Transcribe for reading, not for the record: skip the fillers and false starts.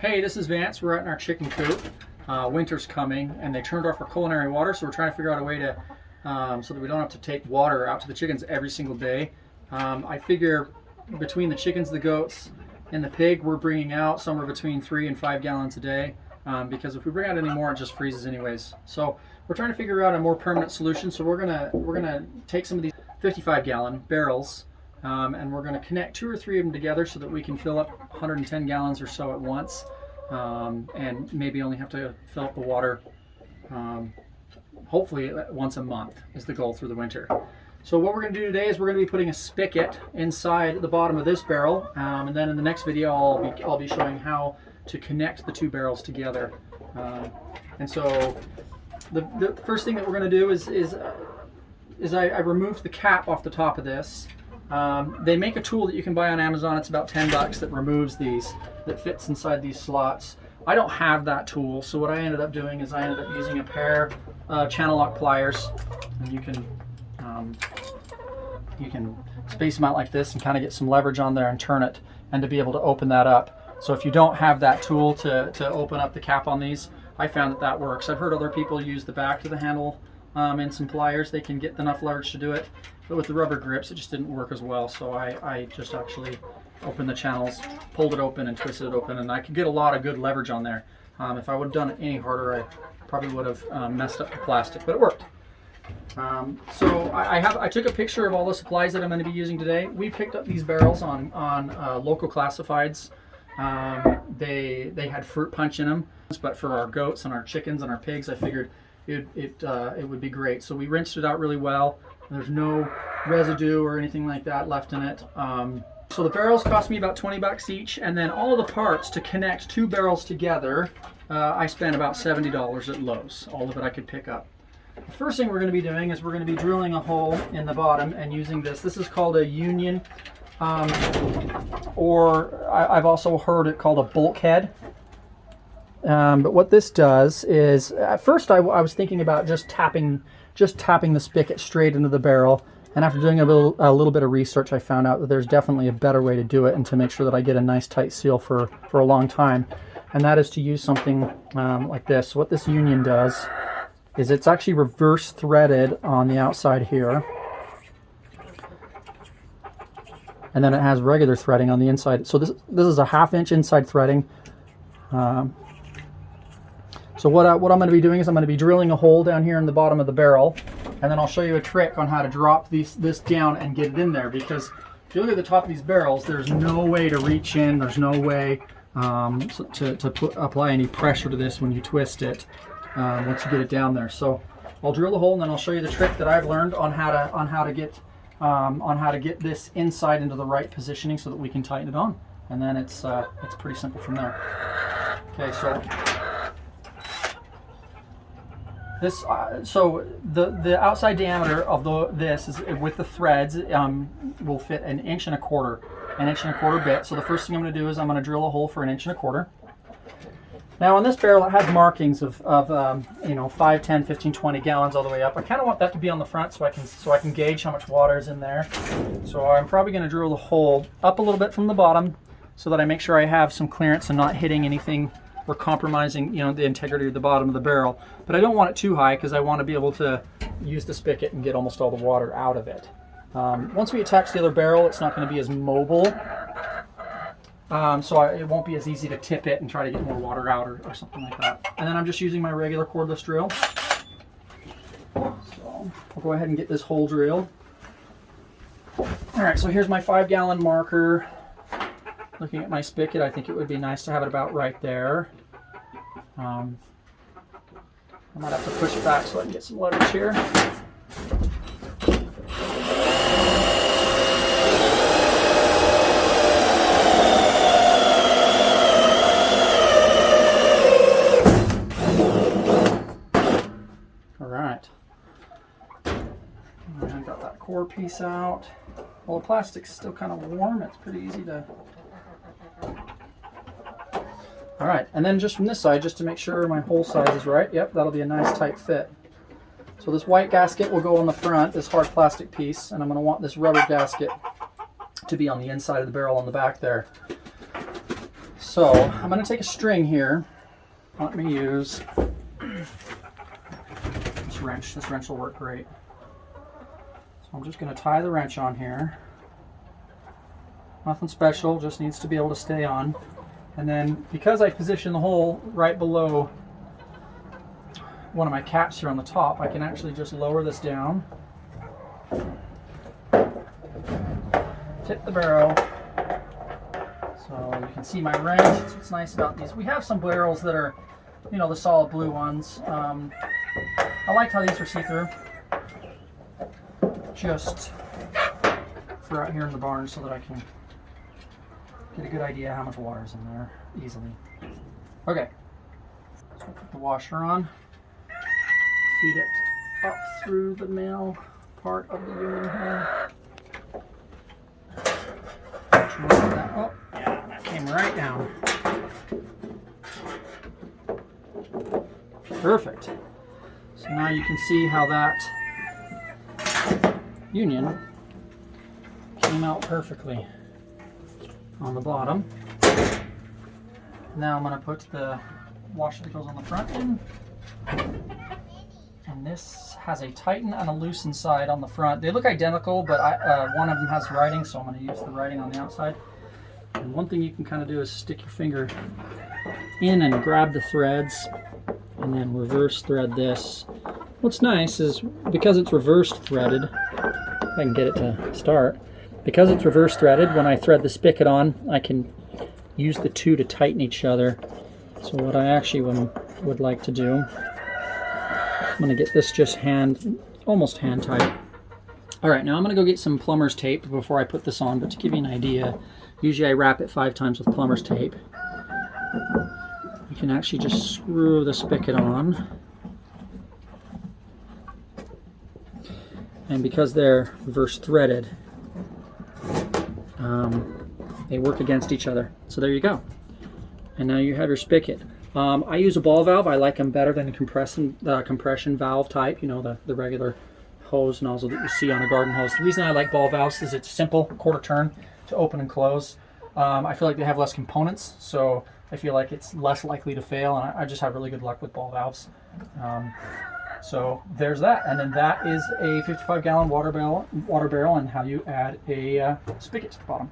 Hey, this is Vance. We're out in our chicken coop. Winter's coming, and they turned off our culinary water, so we're trying to figure out a way to, so that we don't have to take water out to the chickens every single day. I figure between the chickens, the goats, and the pig, we're bringing out somewhere between 3 and 5 gallons a day, because if we bring out any more, it just freezes anyways. So we're trying to figure out a more permanent solution. So we're gonna take some of these 55-gallon barrels, and we're going to connect 2 or 3 of them together so that we can fill up 110 gallons or so at once, and maybe only have to fill up the water hopefully once a month is the goal through the winter. So what we're going to do today is we're going to be putting a spigot inside the bottom of this barrel, and then in the next video I'll be showing how to connect the 2 barrels together. And so the first thing that we're going to do is I removed the cap off the top of this. They make a tool that you can buy on Amazon. It's about $10 that removes these, that fits inside these slots. I don't have that tool, so what I ended up doing is I ended up using a pair of channel lock pliers, and you can space them out like this and kind of get some leverage on there and turn it, and to be able to open that up. So if you don't have that tool to open up the cap on these, I found that works. I've heard other people use the back of the handle and some pliers. They can get enough leverage to do it, but with the rubber grips it just didn't work as well. So I just actually opened the channels, pulled it open and twisted it open, and I could get a lot of good leverage on there. If I would have done it any harder, I probably would have messed up the plastic, but it worked. So I took a picture of all the supplies that I'm going to be using today. We picked up these barrels on local classifieds. They had fruit punch in them, but for our goats and our chickens and our pigs, I figured it would be great. So we rinsed it out really well. There's no residue or anything like that left in it. So the barrels cost me about 20 bucks each, and then all of the parts to connect 2 barrels together, I spent about $70 at Lowe's, all of it I could pick up. The first thing we're going to be doing is we're going to be drilling a hole in the bottom and using this. This is called a union, or I've also heard it called a bulkhead. But what this does is, at first I was thinking about just tapping the spigot straight into the barrel, and after doing a little bit of research, I found out that there's definitely a better way to do it and to make sure that I get a nice tight seal for a long time, and that is to use something like this. What this union does is it's actually reverse threaded on the outside here, and then it has regular threading on the inside. So this is a 1/2 inch inside threading. So what I'm going to be doing is I'm going to be drilling a hole down here in the bottom of the barrel, and then I'll show you a trick on how to drop this down and get it in there, because if you look at the top of these barrels, there's no way to reach in, there's no way to apply any pressure to this when you twist it once you get it down there. So I'll drill the hole, and then I'll show you the trick that I've learned on how to get this inside into the right positioning so that we can tighten it on, and then it's pretty simple from there. Okay, so this, so the outside diameter of this is, with the threads, will fit 1 1/4 inch bit. So the first thing I'm going to do is I'm going to drill a hole for 1 1/4 inch. Now on this barrel it has markings of 5, 10, 15, 20 gallons all the way up. I kind of want that to be on the front so I can gauge how much water is in there. So I'm probably going to drill the hole up a little bit from the bottom so that I make sure I have some clearance and not hitting anything or compromising the integrity of the bottom of the barrel. But I don't want it too high because I want to be able to use the spigot and get almost all the water out of it. Once we attach the other barrel, it's not going to be as mobile, so it won't be as easy to tip it and try to get more water out or something like that. And then I'm just using my regular cordless drill. So I'll go ahead and get this hole drilled. Alright, so here's my 5-gallon marker. Looking at my spigot, I think it would be nice to have it about right there. I might have to push it back so I can get some leverage here. All right. I got that core piece out. Well, the plastic's still kind of warm. It's pretty easy to... All right, and then just from this side, just to make sure my hole size is right. Yep, that'll be a nice tight fit. So this white gasket will go on the front, this hard plastic piece, and I'm going to want this rubber gasket to be on the inside of the barrel on the back there. So I'm going to take a string here. Let me use this wrench. This wrench will work great. So I'm just going to tie the wrench on here. Nothing special, just needs to be able to stay on. And then because I position the hole right below one of my caps here on the top, I can actually just lower this down, tip the barrel. So you can see my wrench. That's what's nice about these. We have some barrels that are, you know, the solid blue ones. I liked how these were see-through. Just for out here in the barn so that I can get a good idea how much water is in there easily. Okay, so we'll put the washer on, feed it up through the male part of the union here. Oh, yeah, that came right down. Perfect. So now you can see how that union came out perfectly on the bottom. Now I'm going to put the washer that goes on the front in. And this has a tighten and a loosen side on the front. They look identical, but one of them has writing, so I'm going to use the writing on the outside. And one thing you can kind of do is stick your finger in and grab the threads and then reverse thread this. What's nice is because it's reverse threaded, if I can get it to start, because it's reverse threaded, when I thread the spigot on, I can use the two to tighten each other. So what I actually would like to do, I'm going to get this just almost hand tight. All right, now I'm going to go get some plumber's tape before I put this on, but to give you an idea, usually I wrap it 5 times with plumber's tape. You can actually just screw the spigot on. And because they're reverse threaded, they work against each other. So there you go. And now you have your spigot. I use a ball valve. I like them better than the compression valve type, you know, the regular hose nozzle that you see on a garden hose. The reason I like ball valves is it's simple, quarter turn to open and close. I feel like they have less components, so I feel like it's less likely to fail, and I just have really good luck with ball valves. So there's that, and then that is a 55-gallon water barrel and how you add a spigot to the bottom.